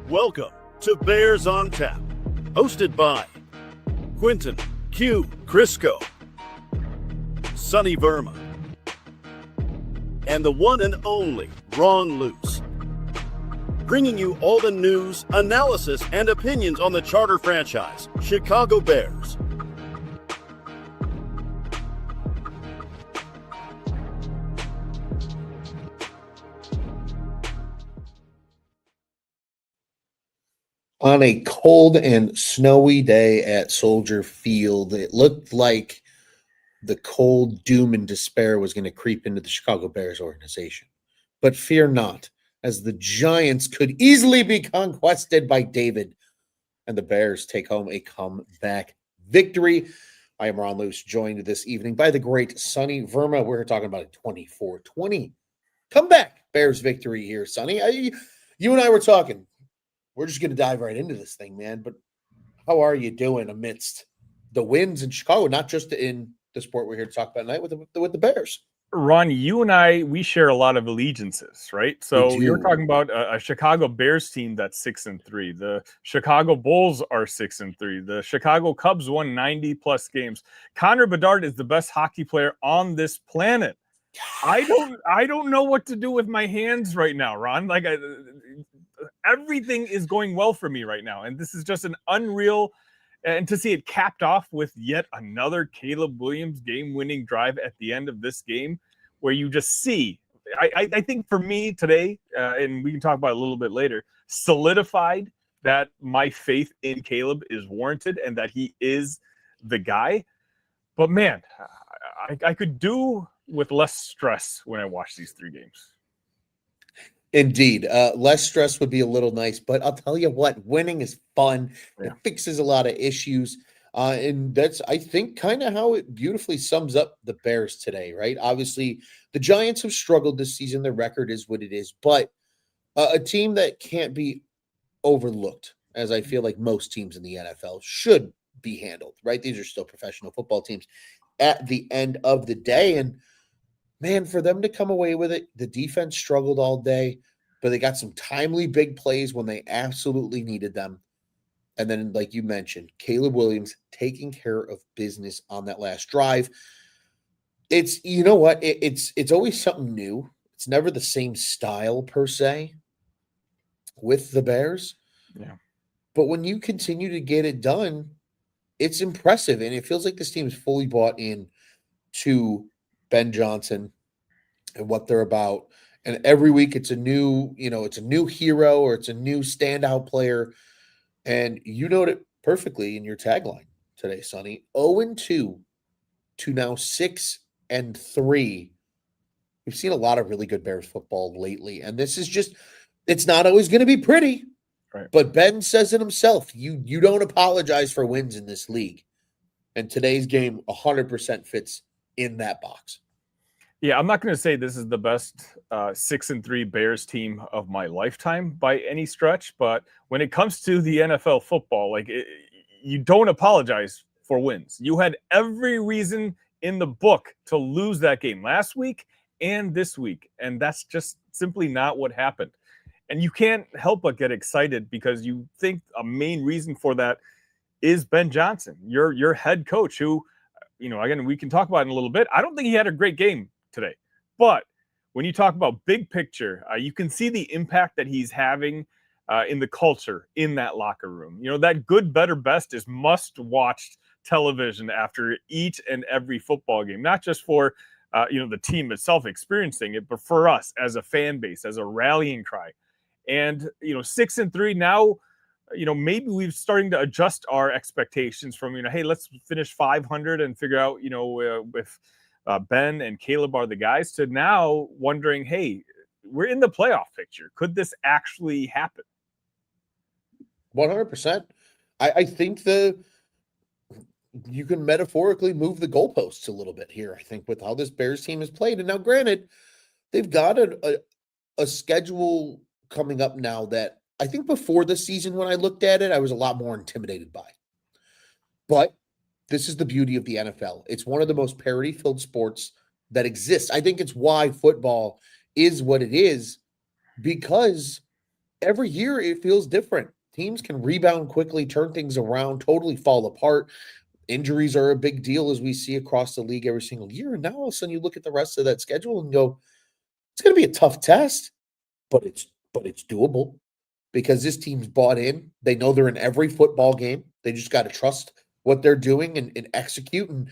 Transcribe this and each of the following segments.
Welcome to Bears on Tap, hosted by Quentin Q. Crisco, Sonny Verma, and the one and only Ron Luce. Bringing you all the news, analysis, and opinions on the charter franchise, Chicago Bears. On a cold and snowy day at Soldier Field, it looked like the cold doom and despair was going to creep into the Chicago Bears organization. But fear not, as the Giants could easily be conquested by David, and the Bears take home a comeback victory. I am Ron Luce, joined this evening by the great Sonny Verma. We're talking about a 24-20 comeback Bears victory here, Sonny. You and I were talking. We're just going to dive right into this thing, man. But how are you doing amidst the wins in Chicago, not just in the sport we're here to talk about tonight with the Bears? Ron, you and I, we share a lot of allegiances, right? So you're talking about a Chicago Bears team that's 6-3. The Chicago Bulls are 6-3. The Chicago Cubs won 90+ games. Connor Bedard is the best hockey player on this planet. I don't know what to do with my hands right now, Ron. Everything is going well for me right now, and this is just an unreal. And to see it capped off with yet another Caleb Williams game-winning drive at the end of this game, where you just see, I think for me today, and we can talk about it a little bit later, solidified that my faith in Caleb is warranted and that he is the guy. But man, I could do with less stress when I watch these three games. Indeed. Less stress would be a little nice, but I'll tell you what, winning is fun. Yeah. It fixes a lot of issues. And that's, I think, kind of how it beautifully sums up the Bears today, right? Obviously, the Giants have struggled this season. Their record is what it is, but a team that can't be overlooked, as I feel like most teams in the NFL should be handled, right? These are still professional football teams at the end of the day. And man, for them to come away with it, the defense struggled all day, but they got some timely big plays when they absolutely needed them. And then, like you mentioned, Caleb Williams taking care of business on that last drive. It's, you know what? It's always something new. It's never the same style per se with the Bears. Yeah. But when you continue to get it done, it's impressive. And it feels like this team is fully bought in to Ben Johnson and what they're about. And every week it's a new, it's a new hero or it's a new standout player. And you noted it perfectly in your tagline today, Sonny. 0-2 to now 6-3. We've seen a lot of really good Bears football lately. And this is just, it's not always going to be pretty. Right. But Ben says it himself. You don't apologize for wins in this league. And today's game 100% fits in that box. Yeah, I'm not going to say this is the best 6-3 Bears team of my lifetime by any stretch, but when it comes to the NFL football, you don't apologize for wins. You had every reason in the book to lose that game last week and this week, and that's just simply not what happened. And you can't help but get excited because you think a main reason for that is Ben Johnson, your head coach, who, again, we can talk about in a little bit. I don't think he had a great game today, but when you talk about big picture, you can see the impact that he's having in the culture in that locker room. That good, better, best is must-watch television after each and every football game, not just for the team itself experiencing it, but for us as a fan base, as a rallying cry. And 6-3 now. Maybe we're starting to adjust our expectations from, hey, let's finish 500 and figure out, if Ben and Caleb are the guys, to now wondering, hey, we're in the playoff picture. Could this actually happen? 100%. I think you can metaphorically move the goalposts a little bit here, I think, with how this Bears team has played. And now, granted, they've got a schedule coming up now that I think before the season, when I looked at it, I was a lot more intimidated by. But this is the beauty of the NFL. It's one of the most parity-filled sports that exists. I think it's why football is what it is, because every year it feels different. Teams can rebound quickly, turn things around, totally fall apart. Injuries are a big deal, as we see across the league every single year. And now all of a sudden you look at the rest of that schedule and go, it's going to be a tough test, but it's doable because this team's bought in. They know they're in every football game. They just got to trust what they're doing and execute. And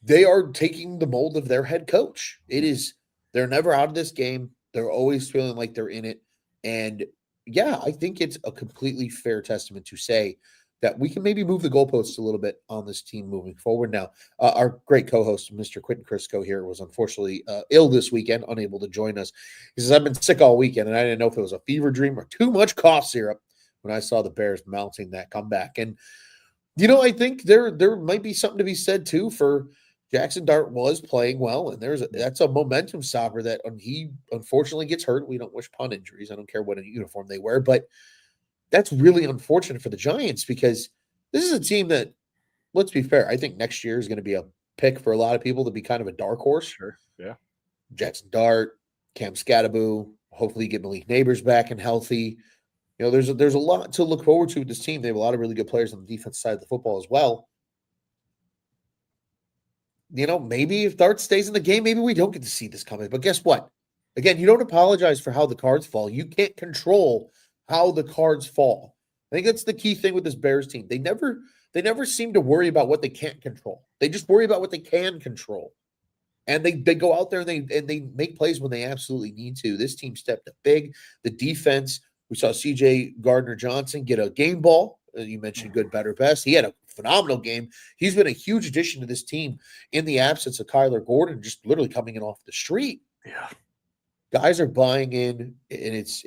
they are taking the mold of their head coach. They're never out of this game. They're always feeling like they're in it. And yeah, I think it's a completely fair testament to say that we can maybe move the goalposts a little bit on this team moving forward. Now, our great co-host, Mr. Quentin Crisco here, was unfortunately ill this weekend, unable to join us. He says, I've been sick all weekend, and I didn't know if it was a fever dream or too much cough syrup when I saw the Bears mounting that comeback. And, I think there might be something to be said, too, for Jackson Dart was playing well, and that's a momentum stopper that he unfortunately gets hurt. We don't wish punt injuries. I don't care what uniform they wear, but that's really unfortunate for the Giants because this is a team that, let's be fair, I think next year is going to be a pick for a lot of people to be kind of a dark horse. Sure. Yeah. Jackson Dart, Cam Scattaboo, hopefully get Malik Neighbors back and healthy. There's a lot to look forward to with this team. They have a lot of really good players on the defense side of the football as well. Maybe if Dart stays in the game, maybe we don't get to see this coming. But guess what? Again, you don't apologize for how the cards fall. You can't control how the cards fall. I think that's the key thing with this Bears team. They never seem to worry about what they can't control. They just worry about what they can control. And they go out there and they make plays when they absolutely need to. This team stepped up big. The defense, we saw CJ Gardner-Johnson get a game ball. You mentioned good, better, best. He had a phenomenal game. He's been a huge addition to this team in the absence of Kyler Gordon, just literally coming in off the street. Yeah. Guys are buying in, and it's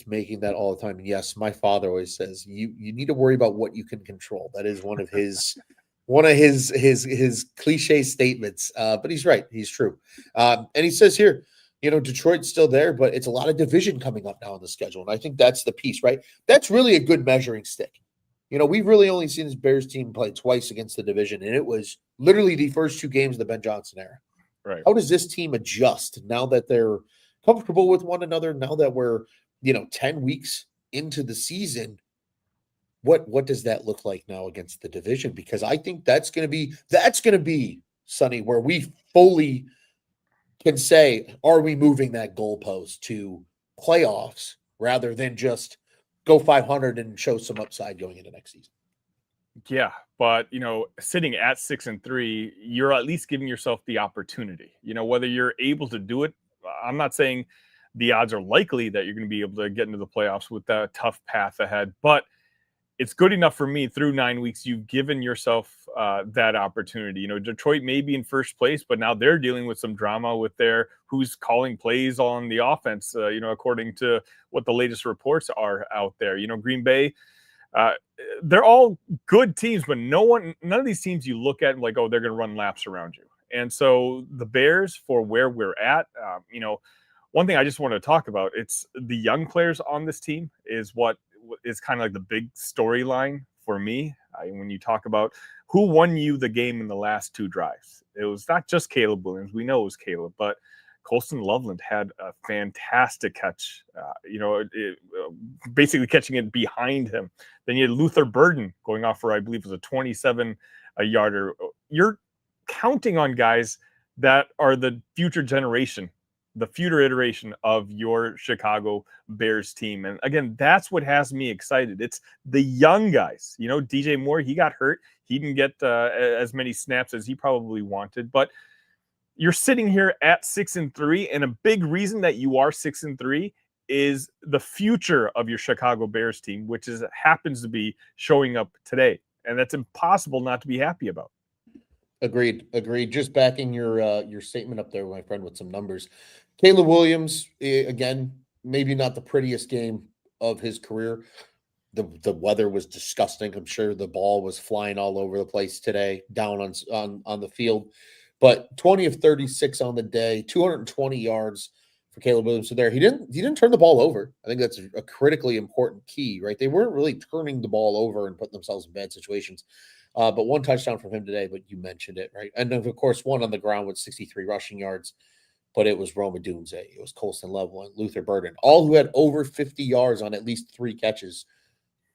making that all the time. And yes, my father always says you need to worry about what you can control. That is one of his cliche statements. But he's right. He's true. And he says here, Detroit's still there, but it's a lot of division coming up now on the schedule. And I think that's the piece, right? That's really a good measuring stick. We've really only seen this Bears team play twice against the division, and it was literally the first two games of the Ben Johnson era. Right. How does this team adjust now that they're comfortable with one another, now that we're 10 weeks into the season? What does that look like now against the division? Because I think that's going to be Sonny, where we fully can say, are we moving that goalpost to playoffs rather than just go 500 and show some upside going into next season? Yeah, but sitting at 6-3, you're at least giving yourself the opportunity. Whether you're able to do it, I'm not saying the odds are likely that you're going to be able to get into the playoffs with that tough path ahead, but it's good enough for me. Through 9 weeks, you've given yourself that opportunity. Detroit may be in first place, but now they're dealing with some drama with who's calling plays on the offense. According to what the latest reports are out there. Green Bay, they're all good teams, but none of these teams you look at like, oh, they're going to run laps around you. And so the Bears, for where we're at, one thing I just want to talk about, it's the young players on this team is what is kind of like the big storyline for me. When you talk about who won you the game in the last two drives, it was not just Caleb Williams. We know it was Caleb, but Colston Loveland had a fantastic catch, basically catching it behind him. Then you had Luther Burden going off for, I believe it was a 27-yarder. You're counting on guys that are the future generation, the future iteration of your Chicago Bears team. And again, that's what has me excited. It's the young guys. DJ Moore, he got hurt. He didn't get as many snaps as he probably wanted, but you're sitting here at 6-3, and a big reason that you are 6-3 is the future of your Chicago Bears team, which happens to be showing up today. And that's impossible not to be happy about. Agreed. Just backing your statement up there, my friend, with some numbers. Caleb Williams, again, maybe not the prettiest game of his career. The weather was disgusting. I'm sure the ball was flying all over the place today, down on the field. But 20 of 36 on the day, 220 yards for Caleb Williams. So there, he didn't turn the ball over. I think that's a critically important key, right? They weren't really turning the ball over and putting themselves in bad situations. But one touchdown from him today, but you mentioned it, right? And then, of course, one on the ground with 63 rushing yards, but it was Roma Dunze, it was Colston Level, and Luther Burden, all who had over 50 yards on at least 3 catches,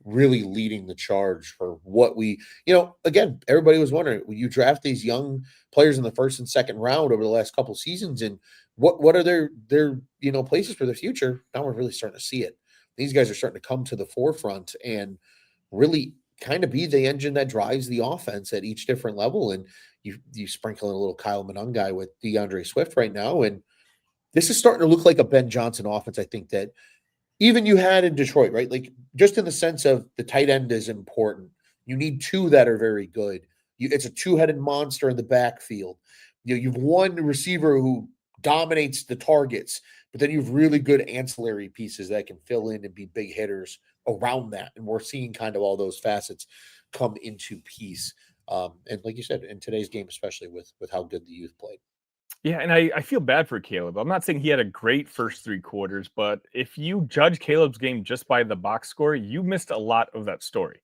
really leading the charge for what we, again, everybody was wondering, when you draft these young players in the first and second round over the last couple seasons, and what are their places for the future? Now we're really starting to see it. These guys are starting to come to the forefront and really kind of be the engine that drives the offense at each different level. And you sprinkle in a little Kyle Monangai with DeAndre Swift right now, and this is starting to look like a Ben Johnson offense. I think that even you had in Detroit, right? Like, just in the sense of the tight end is important. You need 2 that are very good. It's a 2-headed monster in the backfield. You've one receiver who dominates the targets, but then you've really good ancillary pieces that can fill in and be big hitters around that. And we're seeing kind of all those facets come into piece. And like you said, in today's game, especially with how good the youth played. Yeah, and I feel bad for Caleb. I'm not saying he had a great first 3 quarters, but if you judge Caleb's game just by the box score, you missed a lot of that story.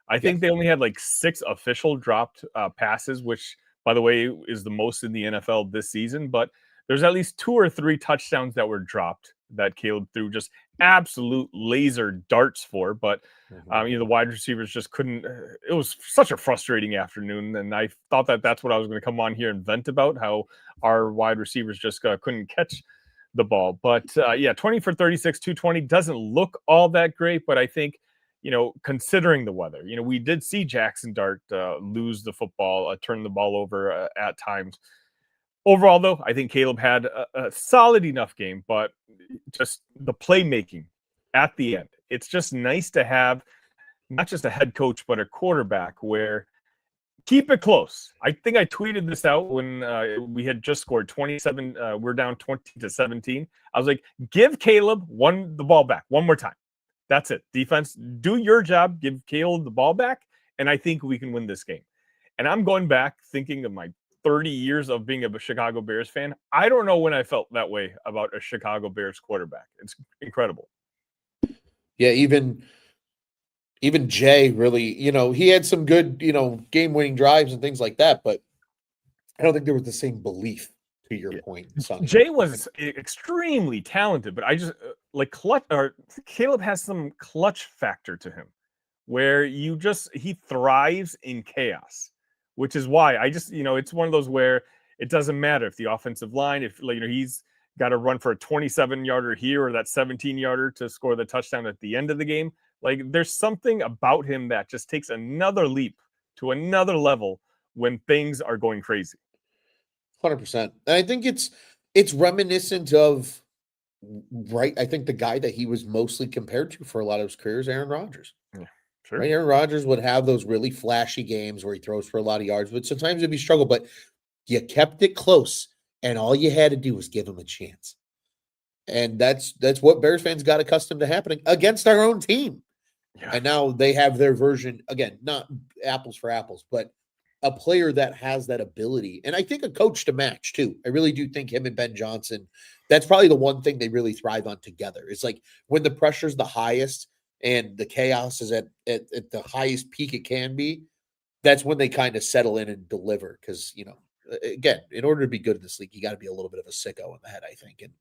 I think they only had like 6 official dropped passes, which, by the way, is the most in the NFL this season. But there's at least 2 or 3 touchdowns that were dropped that Caleb threw just absolute laser darts for. But the wide receivers just couldn't. It was such a frustrating afternoon, and I thought that that's what I was going to come on here and vent about, how our wide receivers just couldn't catch the ball. But 20 for 36, 220 doesn't look all that great, but I think, considering the weather, we did see Jackson Dart lose the football, turn the ball over at times. Overall, though, I think Caleb had a solid enough game, but just the playmaking at the end. It's just nice to have not just a head coach, but a quarterback where keep it close. I think I tweeted this out when we had just scored 27. We're down 20-17. I was like, give Caleb the ball back one more time. That's it. Defense, do your job. Give Caleb the ball back, and I think we can win this game. And I'm going back thinking of my 30 years of being a Chicago Bears fan. I don't know when I felt that way about a Chicago Bears quarterback. It's incredible. Yeah, even Jay really, he had some good, game-winning drives and things like that, but I don't think there was the same belief, to your point, Sonny. Jay was extremely talented, but I just Caleb has some clutch factor to him where he thrives in chaos, which is why I just, it's one of those where it doesn't matter if the offensive line, if he's got to run for a 27-yarder here or that 17-yarder to score the touchdown at the end of the game. Like, there's something about him that just takes another leap to another level when things are going crazy. 100%. And I think it's reminiscent of, right, I think the guy that he was mostly compared to for a lot of his career is Aaron Rodgers. Yeah, sure. Right? Aaron Rodgers would have those really flashy games where he throws for a lot of yards, but sometimes it'd be struggle. But you kept it close, and all you had to do was give him a chance. And that's what Bears fans got accustomed to happening against our own team. Yeah. And now they have their version, again, not apples for apples, but a player that has that ability. And I think a coach to match too. I really do think him and Ben Johnson, that's probably the one thing they really thrive on together. It's like when the pressure's the highest and the chaos is at the highest peak it can be, that's when they kind of settle in and deliver. Because, again, in order to be good in this league, you got to be a little bit of a sicko in the head, I think. And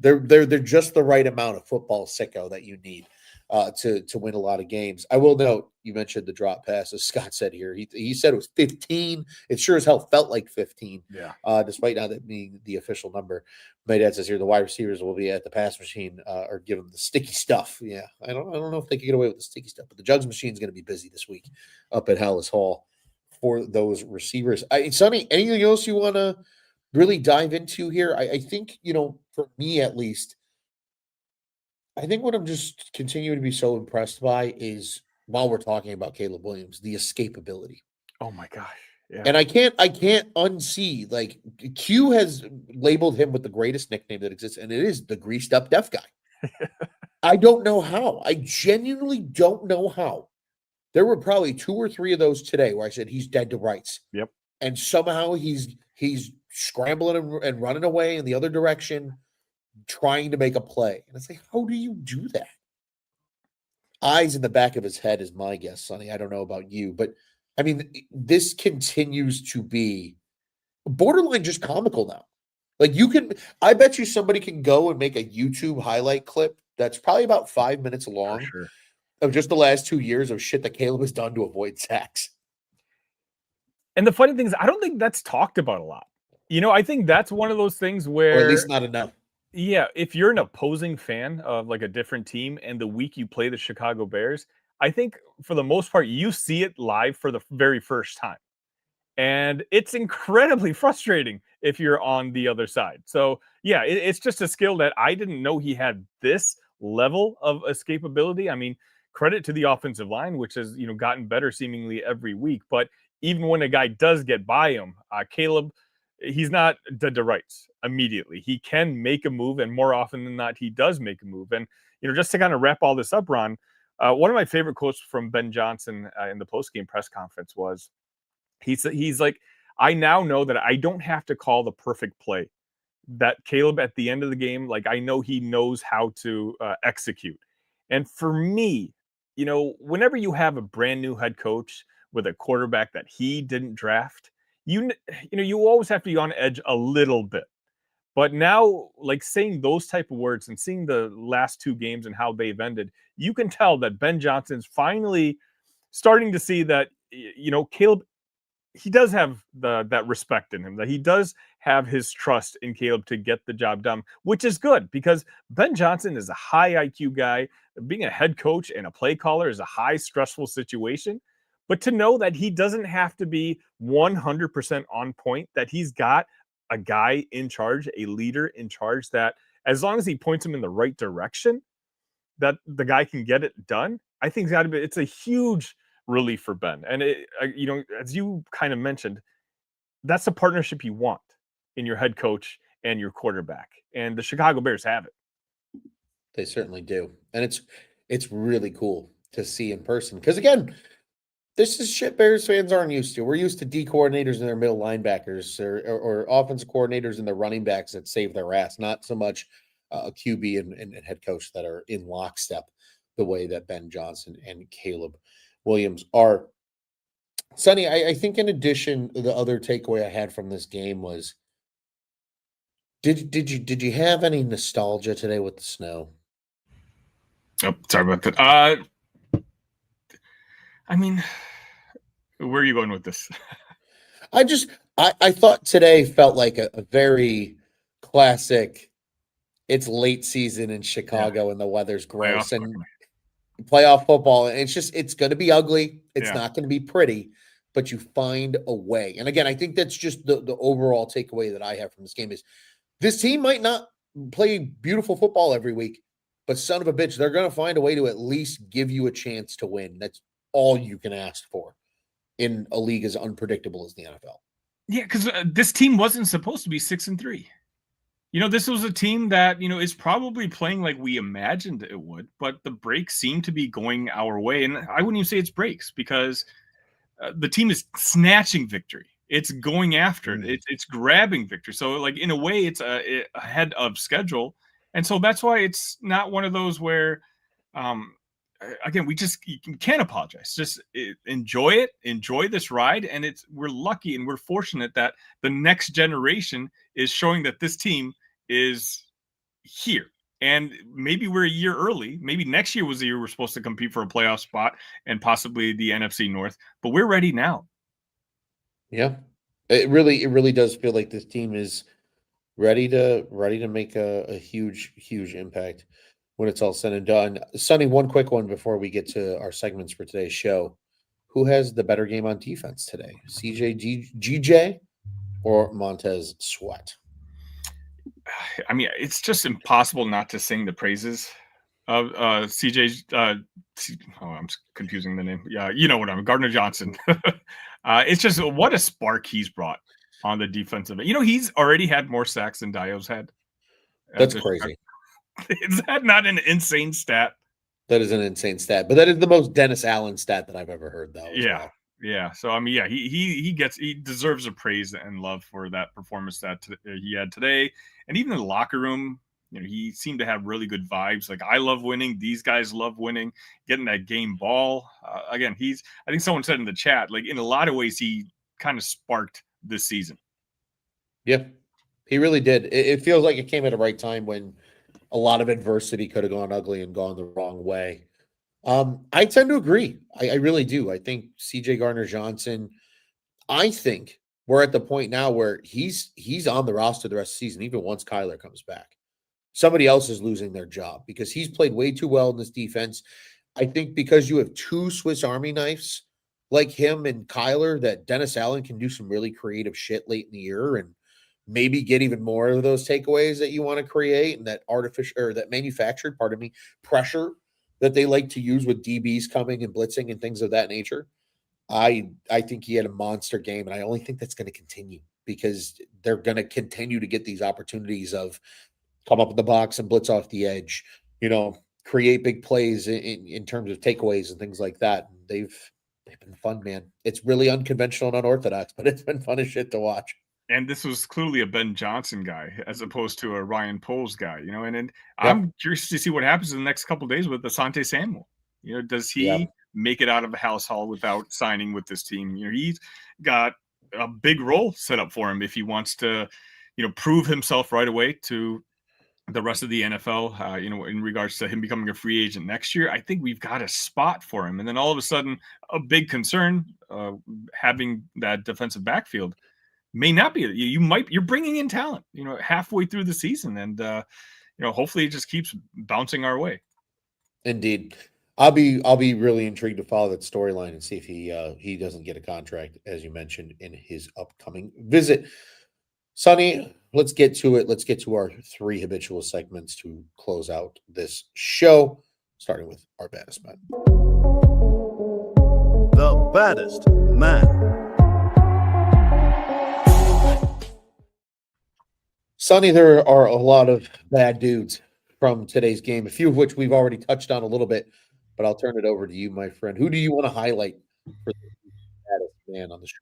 they're just the right amount of football sicko that you need to win a lot of games. I will note, you mentioned the drop pass, as Scott said here. He said it was 15. It sure as hell felt like 15. Yeah. Despite not that being the official number. My dad says here the wide receivers will be at the pass machine or give them the sticky stuff. Yeah, I don't know if they can get away with the sticky stuff, but the jugs machine is going to be busy this week up at Hallis Hall for those receivers. Sonny, anything else you want to really dive into here? I think, for me at least, I think what I'm just continuing to be so impressed by is, while we're talking about Caleb Williams, the escapability. Oh my gosh. Yeah. And I can't unsee, like, Q has labeled him with the greatest nickname that exists, and it is the greased up deaf guy. I don't know how. I genuinely don't know how. There were probably 2 or 3 of those today where I said he's dead to rights. Yep. And somehow he's scrambling and running away in the other direction, trying to make a play. And it's like, how do you do that? Eyes in the back of his head is my guess, Sonny. I don't know about you, but I mean, this continues to be borderline just comical now. Like I bet you somebody can go and make a YouTube highlight clip that's probably about 5 minutes For long sure. of just the last 2 years of shit that Caleb has done to avoid sacks. And the funny thing is, I don't think that's talked about a lot. I think that's one of those things Or where, at least not enough. yeah, if you're an opposing fan of like a different team and the week you play the Chicago Bears, I think for the most part, you see it live for the very first time. And it's incredibly frustrating if you're on the other side. So, yeah, it's just a skill that I didn't know he had this level of escapability. I mean, credit to the offensive line, which has, gotten better seemingly every week. But even when a guy does get by him, Caleb, he's not dead to rights immediately. He can make a move, and more often than not, he does make a move. And, just to kind of wrap all this up, Ron, one of my favorite quotes from Ben Johnson in the post-game press conference was, he's like, I now know that I don't have to call the perfect play. That Caleb at the end of the game, like I know he knows how to execute. And for me, whenever you have a brand new head coach with a quarterback that he didn't draft, you always have to be on edge a little bit. But now, like saying those type of words and seeing the last two games and how they've ended, you can tell that Ben Johnson's finally starting to see that, Caleb, he does have that respect in him, that he does have his trust in Caleb to get the job done, which is good because Ben Johnson is a high IQ guy. Being a head coach and a play caller is a high stressful situation. But to know that he doesn't have to be 100% on point, that he's got a guy in charge, a leader in charge, that as long as he points him in the right direction, that the guy can get it done. I think it's a huge relief for Ben. And as you kind of mentioned, that's the partnership you want in your head coach and your quarterback. And the Chicago Bears have it. They certainly do. And it's really cool to see in person. Because again, this is shit Bears fans aren't used to. We're used to D coordinators and their middle linebackers or offensive coordinators and the running backs that save their ass, not so much a QB and head coach that are in lockstep the way that Ben Johnson and Caleb Williams are. Sonny, I think in addition, the other takeaway I had from this game was, did you have any nostalgia today with the snow? Oh, sorry about that. I mean, where are you going with this? I thought today felt like a very classic. It's late season in Chicago and the weather's gross and playoff football. And it's going to be ugly. It's not going to be pretty, but you find a way. And again, I think that's just the overall takeaway that I have from this game is this team might not play beautiful football every week, but son of a bitch, they're going to find a way to at least give you a chance to win. That's all you can ask for in a league as unpredictable as the NFL. Yeah, because this team wasn't supposed to be 6-3. This was a team that, is probably playing like we imagined it would, but the breaks seem to be going our way. And I wouldn't even say it's breaks because the team is snatching victory. It's going after it. It's grabbing victory. So, like, in a way, it's ahead of schedule. And so that's why it's not one of those where, again, you can't apologize. Just enjoy it. Enjoy this ride. And we're lucky and we're fortunate that the next generation is showing that this team is here. And maybe we're a year early. Maybe next year was the year we're supposed to compete for a playoff spot and possibly the NFC North. But we're ready now. Yeah, it really does feel like this team is ready to make a huge impact when it's all said and done. Sonny, one quick one before we get to our segments for today's show. Who has the better game on defense today? GJ or Montez Sweat? I mean, it's just impossible not to sing the praises of CJ. I'm confusing the name. Yeah, you know what Gardner Johnson. It's just what a spark he's brought on the defensive end. He's already had more sacks than Dio's had. That's crazy. Is that not an insane stat? That is an insane stat, but that is the most Dennis Allen stat that I've ever heard, though. Yeah. Well. Yeah. So, I mean, he deserves a praise and love for that performance that he had today. And even in the locker room, he seemed to have really good vibes. Like, I love winning. These guys love winning, getting that game ball. Again, I think someone said in the chat, like, in a lot of ways, he kind of sparked this season. Yeah, he really did. It feels like it came at the right time when a lot of adversity could have gone ugly and gone the wrong way. I tend to agree. I really do. I think CJ Gardner-Johnson, I think we're at the point now where he's on the roster the rest of the season, even once Kyler comes back. Somebody else is losing their job because he's played way too well in this defense. I think because you have two Swiss Army knives like him and Kyler, that Dennis Allen can do some really creative shit late in the year and maybe get even more of those takeaways that you want to create and that artificial or that manufactured, pressure that they like to use with DBs coming and blitzing and things of that nature. I think he had a monster game, and I only think that's going to continue because they're going to continue to get these opportunities of come up in the box and blitz off the edge, create big plays in terms of takeaways and things like that. They've been fun, man. It's really unconventional and unorthodox, but it's been fun as shit to watch. And this was clearly a Ben Johnson guy as opposed to a Ryan Poles guy, and I'm curious to see what happens in the next couple of days with Asante Samuel. Does he make it out of the house hall without signing with this team? He's got a big role set up for him if he wants to, prove himself right away to the rest of the NFL, in regards to him becoming a free agent next year. I think we've got a spot for him. And then all of a sudden, a big concern, having that defensive backfield may not be. You're bringing in talent, halfway through the season. And, hopefully it just keeps bouncing our way. Indeed. I'll be really intrigued to follow that storyline and see if he doesn't get a contract, as you mentioned, in his upcoming visit. Sonny, let's get to it. Let's get to our 3 habitual segments to close out this show, starting with our baddest man. The baddest man. Sonny, there are a lot of bad dudes from today's game, a few of which we've already touched on a little bit, but I'll turn it over to you, my friend. Who do you want to highlight for the baddest man on the show?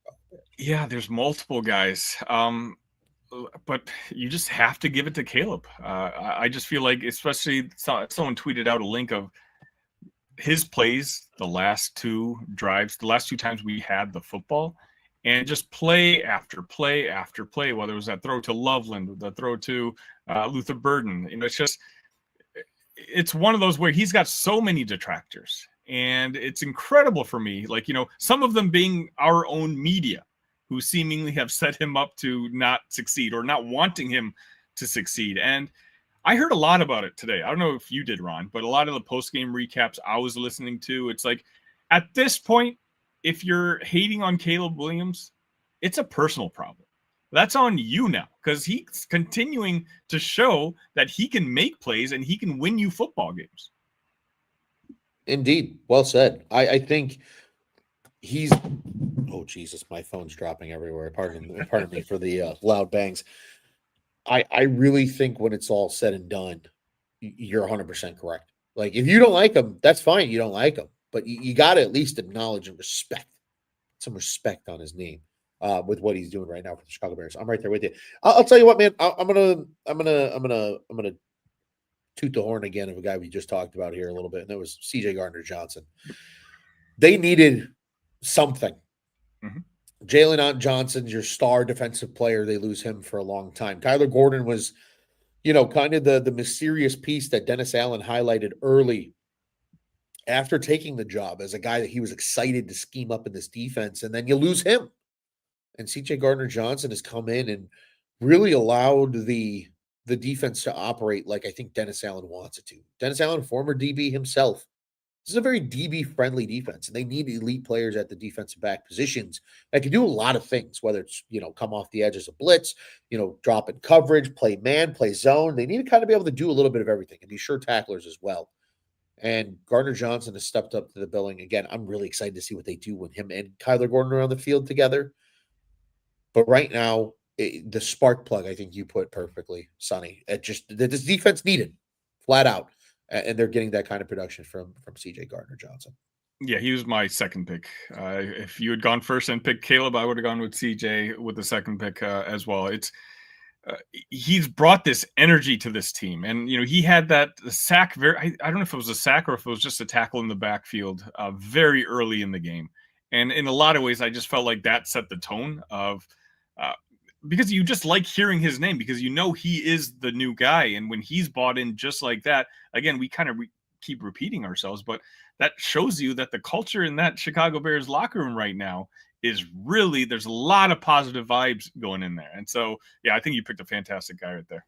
Yeah, there's multiple guys. But you just have to give it to Caleb. I just feel like, especially someone tweeted out a link of his plays the last 2 drives, the last 2 times we had the football, and just play after play after play, whether it was that throw to Loveland, the throw to Luther Burden. It's one of those where he's got so many detractors, and it's incredible for me. Like, some of them being our own media, who seemingly have set him up to not succeed or not wanting him to succeed. And I heard a lot about it today. I don't know if you did, Ron, but a lot of the post-game recaps I was listening to, it's like, at this point, if you're hating on Caleb Williams, it's a personal problem. That's on you now, because he's continuing to show that he can make plays and he can win you football games. Indeed. Well said. I think he's... Oh, Jesus, my phone's dropping everywhere. Pardon me for the loud bangs. I really think when it's all said and done, you're 100% correct. Like, if you don't like him, that's fine. You don't like him. But you got to at least acknowledge and respect, some respect on his name with what he's doing right now for the Chicago Bears. I'm right there with you. I'll tell you what, man. I'm gonna toot the horn again of a guy we just talked about here a little bit, and that was CJ Gardner-Johnson. They needed something. Mm-hmm. Jalen Johnson's your star defensive player. They lose him for a long time. Kyler Gordon was, kind of the mysterious piece that Dennis Allen highlighted early after taking the job as a guy that he was excited to scheme up in this defense, and then you lose him. And CJ Gardner-Johnson has come in and really allowed the defense to operate like I think Dennis Allen wants it to. Dennis Allen, former DB himself. This is a very DB-friendly defense, and they need elite players at the defensive back positions that can do a lot of things, whether it's, come off the edge as a blitz, drop in coverage, play man, play zone. They need to kind of be able to do a little bit of everything and be sure tacklers as well. And Gardner-Johnson has stepped up to the billing. Again, I'm really excited to see what they do when him and Kyler Gordon are on the field together. But right now, the spark plug, I think you put perfectly, Sonny. This defense needed, flat out. And they're getting that kind of production from CJ Gardner-Johnson. Yeah, he was my second pick. If you had gone first and picked Caleb, I would have gone with CJ with the second pick as well. It's he's brought this energy to this team. And, he had that sack. I don't know if it was a sack or if it was just a tackle in the backfield very early in the game. And in a lot of ways, I just felt like that set the tone of, because you just like hearing his name because he is the new guy. And when he's bought in just like that, again, we kind of keep repeating ourselves, but that shows you that the culture in that Chicago Bears locker room right now is really, there's a lot of positive vibes going in there. And so, yeah, I think you picked a fantastic guy right there.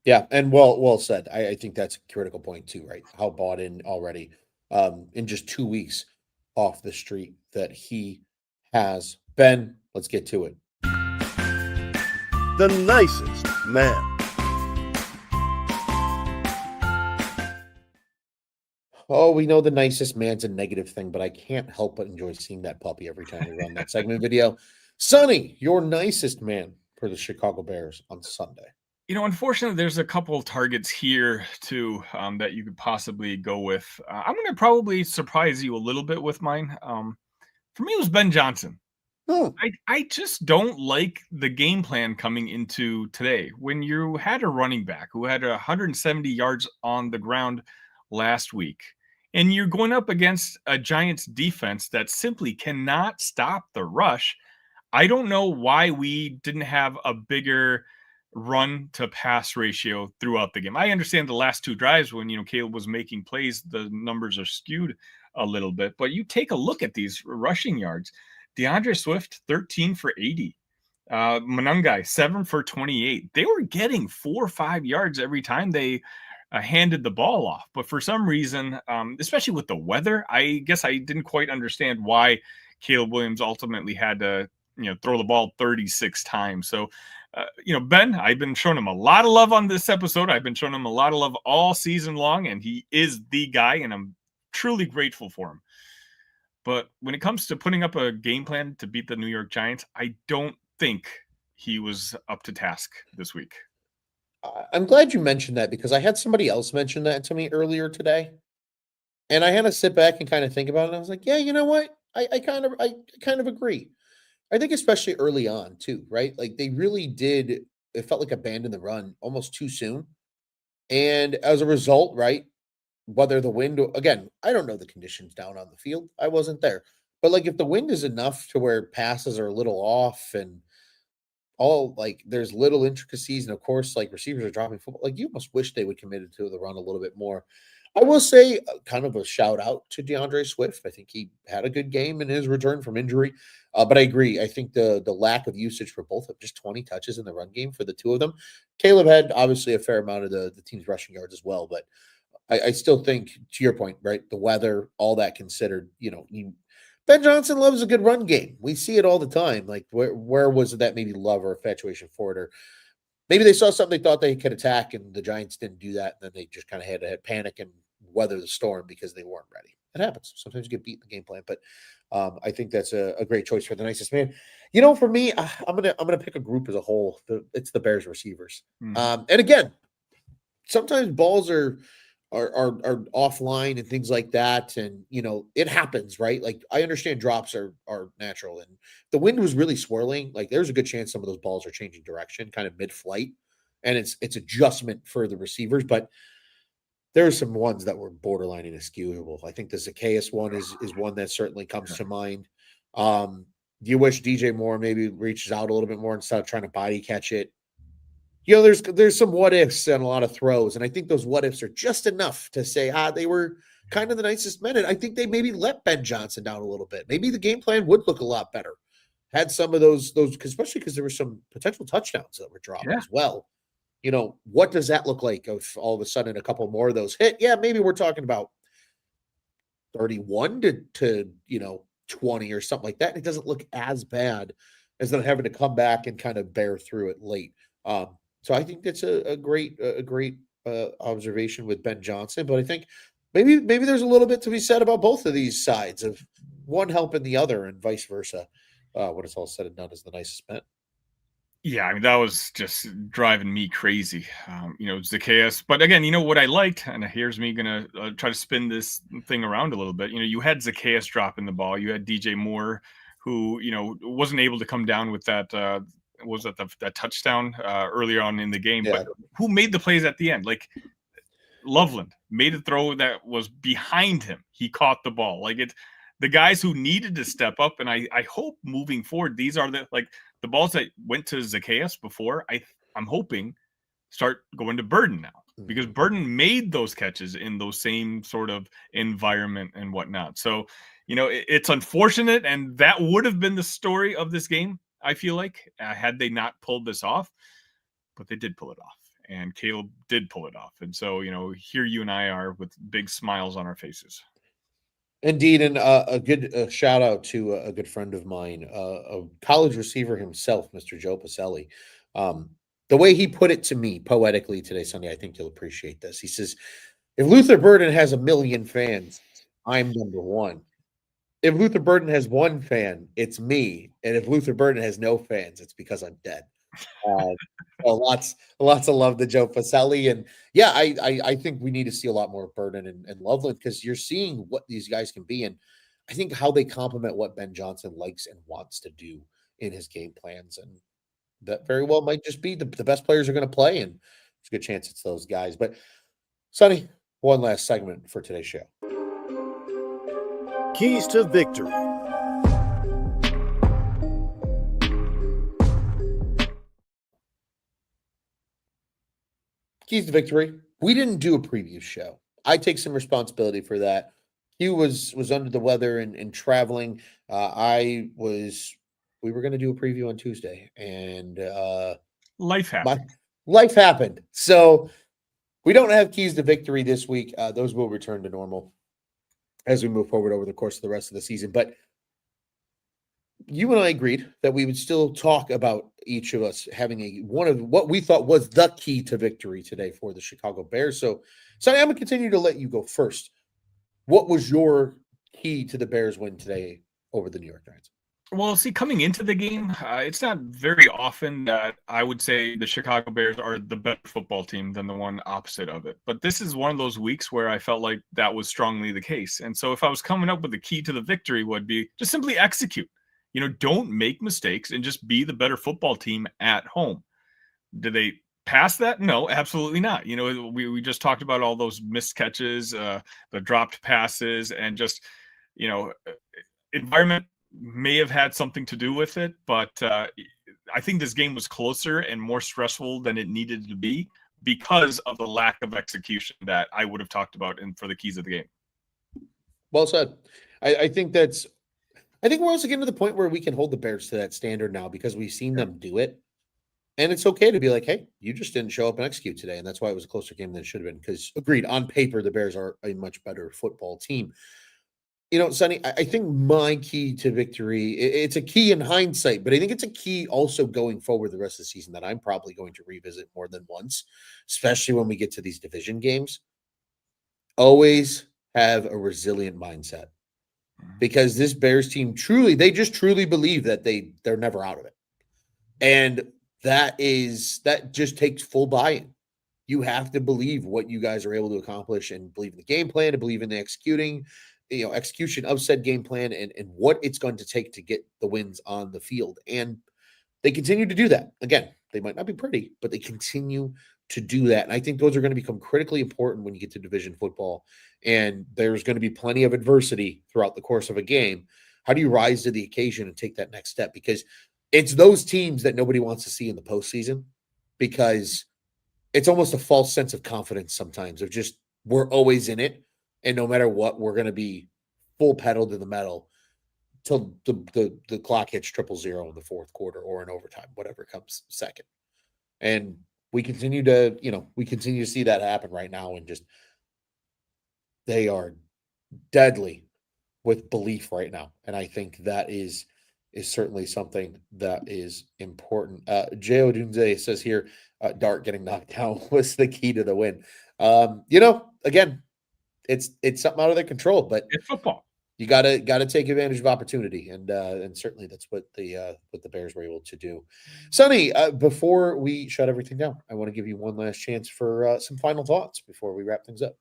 Yeah, and well said. I think that's a critical point too, right? How bought in already in just 2 weeks off the street that he has. Ben, let's get to it. The nicest man. Oh, we know the nicest man's a negative thing, but I can't help but enjoy seeing that puppy every time we run that segment video. Sonny, your nicest man for the Chicago Bears on Sunday. Unfortunately, there's a couple of targets here too that you could possibly go with. I'm going to probably surprise you a little bit with mine. For me, it was Ben Johnson. Oh, I just don't like the game plan coming into today. When you had a running back who had 170 yards on the ground last week, and you're going up against a Giants defense that simply cannot stop the rush, I don't know why we didn't have a bigger run to pass ratio throughout the game. I understand the last two drives when, Caleb was making plays, the numbers are skewed a little bit, but you take a look at these rushing yards. DeAndre Swift, 13 for 80. Monangai, 7 for 28. They were getting 4 or 5 yards every time they handed the ball off. But for some reason, especially with the weather, I guess I didn't quite understand why Caleb Williams ultimately had to, throw the ball 36 times. So, Ben, I've been showing him a lot of love on this episode. I've been showing him a lot of love all season long, and he is the guy, and I'm truly grateful for him. But when it comes to putting up a game plan to beat the New York Giants, I don't think he was up to task this week. I'm glad you mentioned that because I had somebody else mention that to me earlier today. And I had to sit back and kind of think about it. And I was like, yeah, you know what? I kind of agree. I think especially early on too, right? Like they really did, it felt like abandon the run almost too soon. And as a result, right, whether the wind, again, I don't know the conditions down on the field. I wasn't there. But like if the wind is enough to where passes are a little off and all like there's little intricacies, and of course, like receivers are dropping football, like you almost wish they would commit to the run a little bit more. I will say kind of a shout out to DeAndre Swift. I think he had a good game in his return from injury. But I agree. I think the lack of usage for both of just 20 touches in the run game for the two of them. Caleb had obviously a fair amount of the team's rushing yards as well, but I still think, to your point, right, the weather, all that considered, Ben Johnson loves a good run game. We see it all the time. Like, where was it that maybe love or infatuation for it? Or maybe they saw something they thought they could attack, and the Giants didn't do that, and then they just kind of had to panic and weather the storm because they weren't ready. It happens. Sometimes you get beat in the game plan, but I think that's a great choice for the nicest man. For me, I'm gonna pick a group as a whole. It's the Bears receivers. And again, sometimes balls are offline and things like that, and it happens, right? Like I understand drops are natural, and the wind was really swirling. Like there's a good chance some of those balls are changing direction, kind of mid-flight, and it's adjustment for the receivers, but. There are some ones that were borderline inexcusable. I think the Zacchaeus one is one that certainly comes to mind. Do you wish DJ Moore maybe reaches out a little bit more instead of trying to body catch it? There's some what ifs and a lot of throws, and I think those what ifs are just enough to say, they were kind of the nicest men. And I think they maybe let Ben Johnson down a little bit. Maybe the game plan would look a lot better. Had some of those, especially because there were some potential touchdowns that were dropped as well. What does that look like if all of a sudden a couple more of those hit? Yeah, maybe we're talking about 31 to 20 or something like that. And it doesn't look as bad as them having to come back and kind of bear through it late. So I think that's a great observation with Ben Johnson. But I think maybe there's a little bit to be said about both of these sides of one helping the other and vice versa. When it's all said and done, is the nicest man. Yeah, I mean, that was just driving me crazy. Zacchaeus. But again, what I liked, and here's me going to try to spin this thing around a little bit. You had Zacchaeus dropping the ball. You had DJ Moore, who, wasn't able to come down with that was that that touchdown earlier on in the game, Yeah. but who made the plays at the end? Like Loveland made a throw that was behind him. He caught the ball. Like the guys who needed to step up. And I hope moving forward, these are the balls that went to Zacchaeus before. I'm hoping start going to Burden now, because Burden made those catches in those same sort of environment and whatnot. So, it's unfortunate, and that would have been the story of this game, I feel like, had they not pulled this off. But they did pull it off, and Caleb did pull it off. And so, here you and I are with big smiles on our faces. Indeed, and a good shout out to a good friend of mine, a college receiver himself, Mr. Joe Pacelli. The way he put it to me poetically today, Sunday, I think you'll appreciate this. He says, if Luther Burden has 1 million fans, I'm number one. If Luther Burden has one fan, it's me. And if Luther Burden has no fans, it's because I'm dead. Lots of love to Joe Pacelli. And yeah, I think we need to see a lot more Burden and Loveland, because you're seeing what these guys can be. And I think how they complement what Ben Johnson likes and wants to do in his game plans. And that very well might just be the best players are going to play. And there's a good chance it's those guys. But Sonny, one last segment for today's show. Keys to victory. Keys to victory. We didn't do a preview show. I take some responsibility for that. Hugh was under the weather and traveling. We were going to do a preview on Tuesday, and Life happened. Life happened. So we don't have keys to victory this week. Those will return to normal as we move forward over the course of the rest of the season. But you and I agreed that we would still talk about each of us having one of what we thought was the key to victory today for the Chicago Bears. So, Sonny, I'm going to continue to let you go first. What was your key to the Bears win today over the New York Giants? Well, see, coming into the game, it's not very often that I would say the Chicago Bears are the better football team than the one opposite of it. But this is one of those weeks where I felt like that was strongly the case. And so if I was coming up with the key to the victory, would be just simply execute. Don't make mistakes and just be the better football team at home. Did they pass that? No, absolutely not. We just talked about all those missed catches, the dropped passes, and just, environment may have had something to do with it. But I think this game was closer and more stressful than it needed to be because of the lack of execution that I would have talked about for the keys of the game. Well said. I think we're also getting to the point where we can hold the Bears to that standard now, because we've seen them do it. And it's okay to be like, hey, you just didn't show up and execute today. And that's why it was a closer game than it should have been, because agreed, on paper, the Bears are a much better football team. Sonny, I think my key to victory, it's a key in hindsight, but I think it's a key also going forward the rest of the season that I'm probably going to revisit more than once, especially when we get to these division games. Always have a resilient mindset, because this Bears team truly believe that they're never out of it. And that just takes full buy-in. You have to believe what you guys are able to accomplish and believe in the game plan and believe in the execution of said game plan and what it's going to take to get the wins on the field. And they continue to do that. Again, they might not be pretty, but they continue to do that. And I think those are going to become critically important when you get to division football. And there's going to be plenty of adversity throughout the course of a game. How do you rise to the occasion and take that next step? Because it's those teams that nobody wants to see in the postseason, because it's almost a false sense of confidence sometimes of just, we're always in it. And no matter what, we're going to be full pedal to the metal till the clock hits 0-0 in the fourth quarter or in overtime, whatever comes second. And we continue to see that happen right now. And just, they are deadly with belief right now. And I think that is certainly something that is important. J.O. Dunze says here, Dart getting knocked down was the key to the win. Again, it's something out of their control, but it's football. You gotta take advantage of opportunity, and certainly that's what the Bears were able to do. Sonny, before we shut everything down, I want to give you one last chance for some final thoughts before we wrap things up.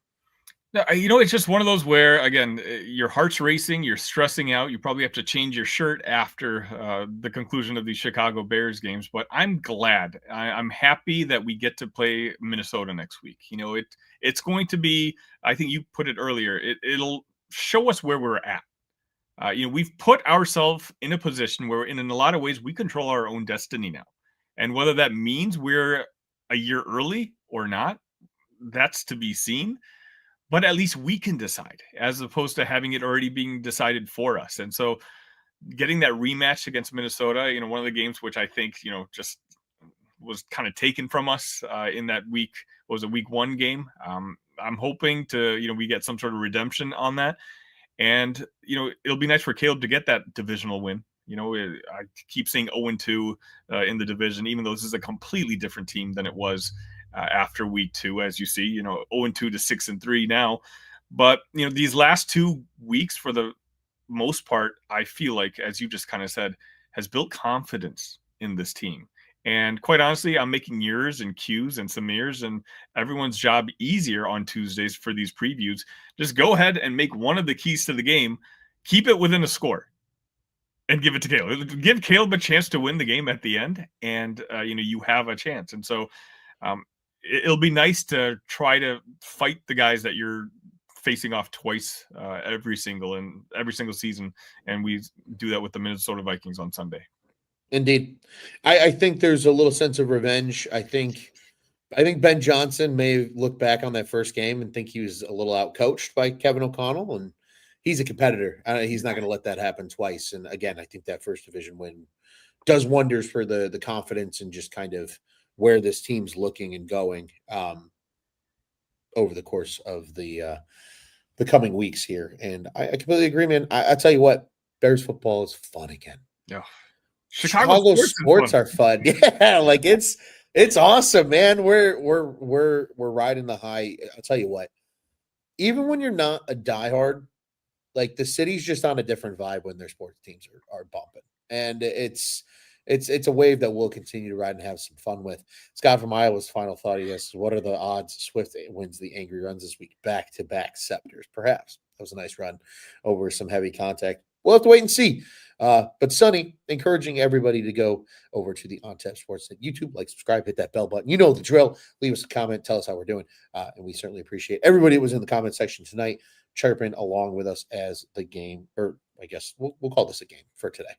No, it's just one of those where, again, your heart's racing, you're stressing out. You probably have to change your shirt after the conclusion of these Chicago Bears games. But I'm glad. I'm happy that we get to play Minnesota next week. It's going to be. I think you put it earlier. It'll show us where we're at. We've put ourselves in a position where, in a lot of ways, we control our own destiny now. And whether that means we're a year early or not, that's to be seen. But at least we can decide, as opposed to having it already being decided for us. And so getting that rematch against Minnesota, one of the games which I think, just was kind of taken from us in that week, was a week 1 game. I'm hoping to, we get some sort of redemption on that. And, it'll be nice for Caleb to get that divisional win. I keep saying 0-2 in the division, even though this is a completely different team than it was after week 2, as you see, 0-2 to 6-3 now. But, these last 2 weeks, for the most part, I feel like, as you just kind of said, has built confidence in this team. And quite honestly, I'm making yours and Q's and Samir's and everyone's job easier on Tuesdays for these previews. Just go ahead and make one of the keys to the game, keep it within a score, and give it to Caleb. Give Caleb a chance to win the game at the end, and you have a chance. And so it'll be nice to try to fight the guys that you're facing off twice every single season, and we do that with the Minnesota Vikings on Sunday. Indeed. I think there's a little sense of revenge. I think Ben Johnson may look back on that first game and think he was a little outcoached by Kevin O'Connell, and he's a competitor. He's not going to let that happen twice. And again, I think that first division win does wonders for the confidence and just kind of where this team's looking and going over the course of the coming weeks here. And I completely agree, man. I tell you what, Bears football is fun again. Yeah. Chicago sports are fun. Yeah, like it's awesome, man. We're riding the high. I'll tell you what, even when you're not a diehard, like the city's just on a different vibe when their sports teams are bumping. And it's a wave that we'll continue to ride and have some fun with. Scott from Iowa's final thought, he asks, what are the odds Swift wins the Angry Runs this week? Back-to-back Scepters, perhaps. That was a nice run over some heavy contact. We'll have to wait and see. But Sonny, encouraging everybody to go over to the On Tap Sportsnet YouTube, like, subscribe, hit that bell button. You know the drill. Leave us a comment. Tell us how we're doing. And we certainly appreciate everybody that was in the comment section tonight, chirping along with us as the game, or I guess we'll call this a game for today,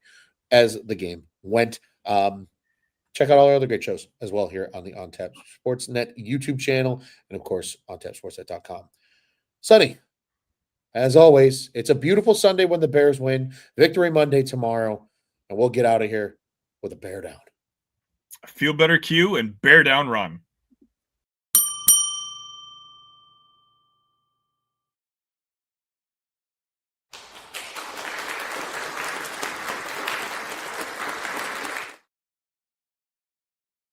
as the game went. Check out all our other great shows as well here on the On Tap Sportsnet YouTube channel, and of course, ontapsportsnet.com. Sonny, as always, it's a beautiful Sunday when the Bears win. Victory Monday tomorrow, and we'll get out of here with a bear down. Feel better, Q, and bear down run.